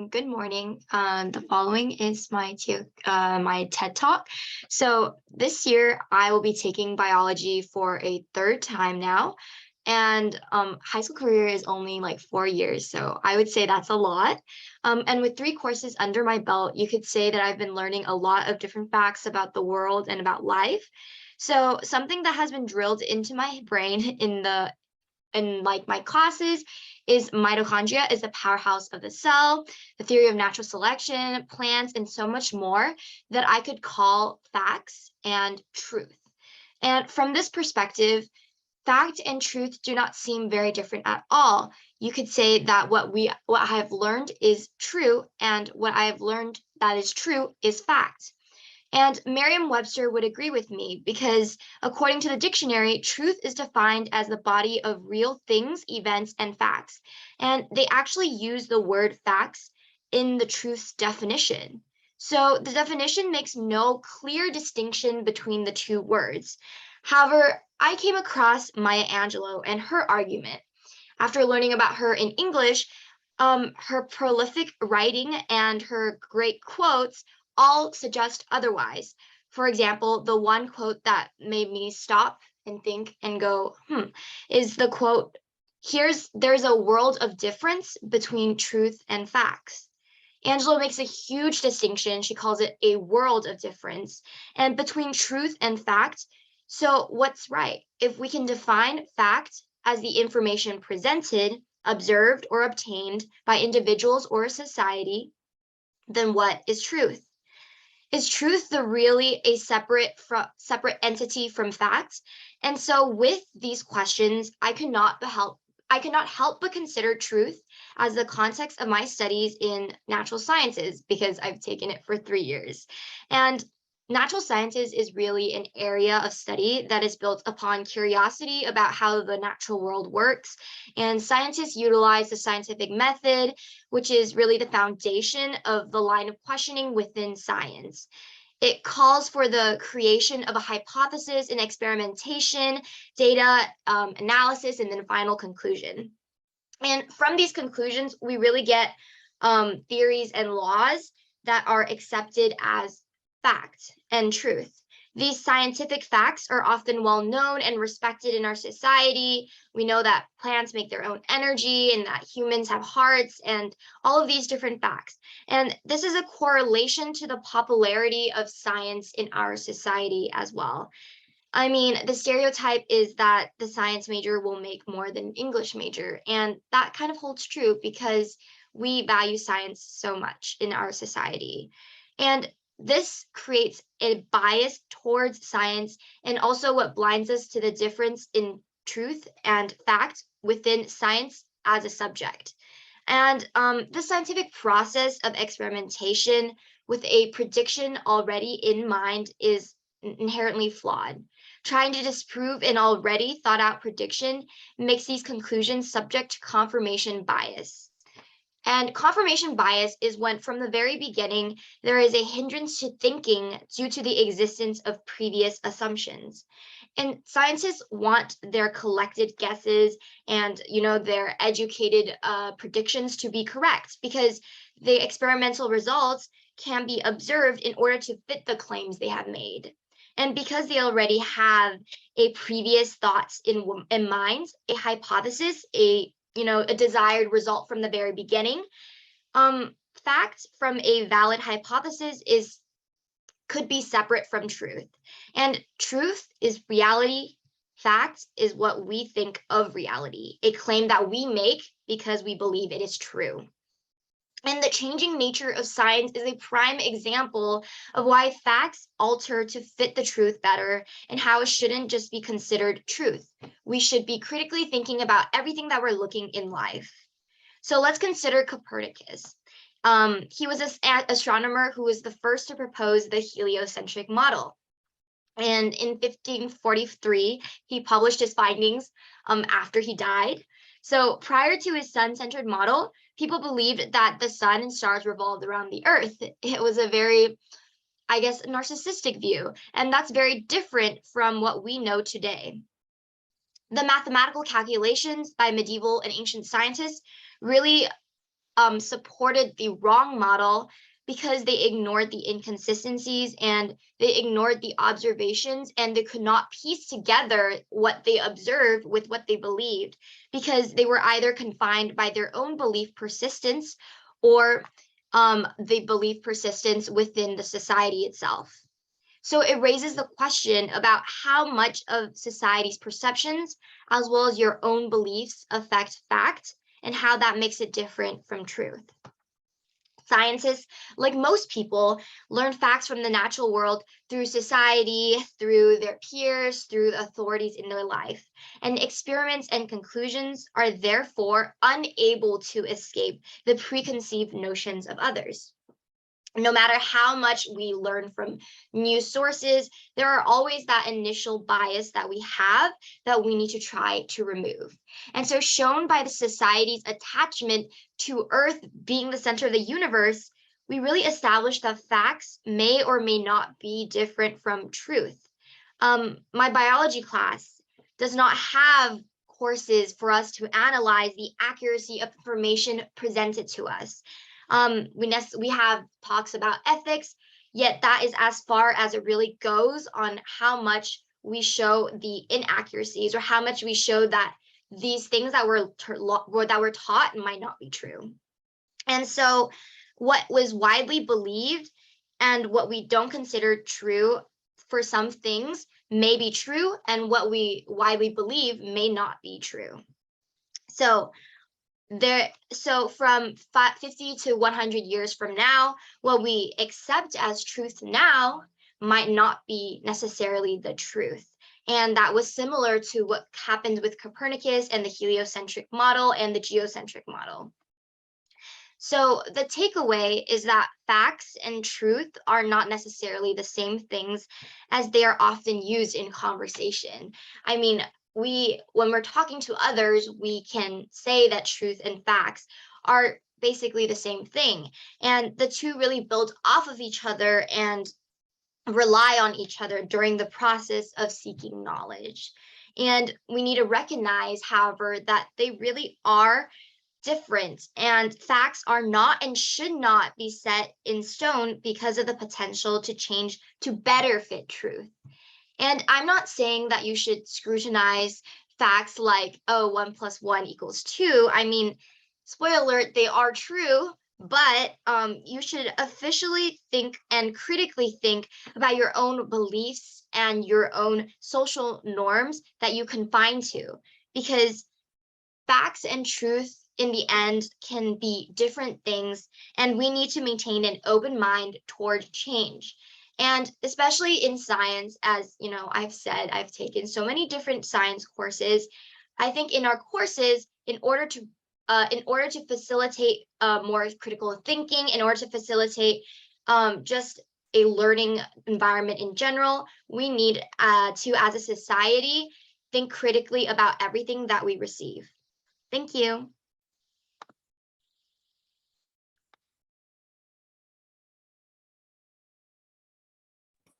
Good morning. The following is my TED Talk. So this year I will be taking biology for a third time now, and high school career is only like 4 years, so I would say that's a lot. And with 3 courses under my belt, you could say that I've been learning a lot of different facts about the world and about life. So something that has been drilled into my brain in like my classes is mitochondria is the powerhouse of the cell, the theory of natural selection, plants, and so much more that I could call facts and truth. And from this perspective, fact and truth do not seem very different at all. You could say that what I have learned is true, and what I have learned that is true is fact. And Merriam-Webster would agree with me because, according to the dictionary, truth is defined as the body of real things, events, and facts. And they actually use the word facts in the truth's definition. So the definition makes no clear distinction between the two words. However, I came across Maya Angelou and her argument. After learning about her in English, her prolific writing and her great quotes all suggest otherwise. For example, the one quote that made me stop and think and go, is the quote, there's a world of difference between truth and facts. Angela makes a huge distinction. She calls it a world of difference and between truth and fact. So what's right? If we can define fact as the information presented, observed, or obtained by individuals or a society, then what is truth? Is truth really a separate entity from fact? And so with these questions, I could not help but consider truth as the context of my studies in natural sciences because I've taken it for 3 years. And natural sciences is really an area of study that is built upon curiosity about how the natural world works. And scientists utilize the scientific method, which is really the foundation of the line of questioning within science. It calls for the creation of a hypothesis and experimentation, data analysis, and then final conclusion. And from these conclusions, we really get theories and laws that are accepted as fact and truth. These scientific facts are often well known and respected in our society. We know that plants make their own energy and that humans have hearts and all of these different facts. And this is a correlation to the popularity of science in our society as well. I mean, the stereotype is that the science major will make more than English major, and that kind of holds true because we value science so much in our society. And this creates a bias towards science and also what blinds us to the difference in truth and fact within science as a subject. And the scientific process of experimentation with a prediction already in mind is inherently flawed. Trying to disprove an already thought out prediction makes these conclusions subject to confirmation bias. And confirmation bias is when, from the very beginning, there is a hindrance to thinking due to the existence of previous assumptions. And scientists want their collected guesses and, their educated predictions to be correct because the experimental results can be observed in order to fit the claims they have made. And because they already have a previous thoughts in mind, a hypothesis, a desired result from the very beginning, fact from a valid hypothesis could be separate from truth. And truth is reality. Fact is what we think of reality, a claim that we make because we believe it is true. And the changing nature of science is a prime example of why facts alter to fit the truth better and how it shouldn't just be considered truth. We should be critically thinking about everything that we're looking in life. So let's consider Copernicus. He was an astronomer who was the first to propose the heliocentric model. And in 1543, he published his findings after he died. So prior to his sun-centered model, people believed that the sun and stars revolved around the earth. It was a very, narcissistic view, and that's very different from what we know today. The mathematical calculations by medieval and ancient scientists really supported the wrong model because they ignored the inconsistencies and they ignored the observations, and they could not piece together what they observed with what they believed, because they were either confined by their own belief persistence or the belief persistence within the society itself. So it raises the question about how much of society's perceptions, as well as your own beliefs, affect fact, and how that makes it different from truth. Scientists, like most people, learn facts from the natural world through society, through their peers, through the authorities in their life. And experiments and conclusions are therefore unable to escape the preconceived notions of others. No matter how much we learn from news sources, there are always that initial bias that we have that we need to try to remove. And so, shown by the society's attachment to Earth being the center of the universe, we really establish that facts may or may not be different from truth. My biology class does not have courses for us to analyze the accuracy of information presented to us. We have talks about ethics, yet that is as far as it really goes on how much we show the inaccuracies or how much we show that these things that were taught might not be true. And so what was widely believed and what we don't consider true for some things may be true, and what we widely believe may not be true. So from 50 to 100 years from now, what we accept as truth now might not be necessarily the truth. And that was similar to what happened with Copernicus and the heliocentric model and the geocentric model. So the takeaway is that facts and truth are not necessarily the same things as they are often used in conversation. I mean, when we're talking to others, we can say that truth and facts are basically the same thing. And the two really build off of each other and rely on each other during the process of seeking knowledge. And we need to recognize, however, that they really are different, and facts are not and should not be set in stone because of the potential to change to better fit truth. And I'm not saying that you should scrutinize facts like, oh, 1 + 1 = 2. I mean, spoiler alert, they are true, but you should officially think and critically think about your own beliefs and your own social norms that you confine to, because facts and truth in the end can be different things, and we need to maintain an open mind toward change. And especially in science, as you know, I've said, I've taken so many different science courses. I think in our courses, in order to facilitate more critical thinking, in order to facilitate just a learning environment in general, we need to, as a society, think critically about everything that we receive. Thank you.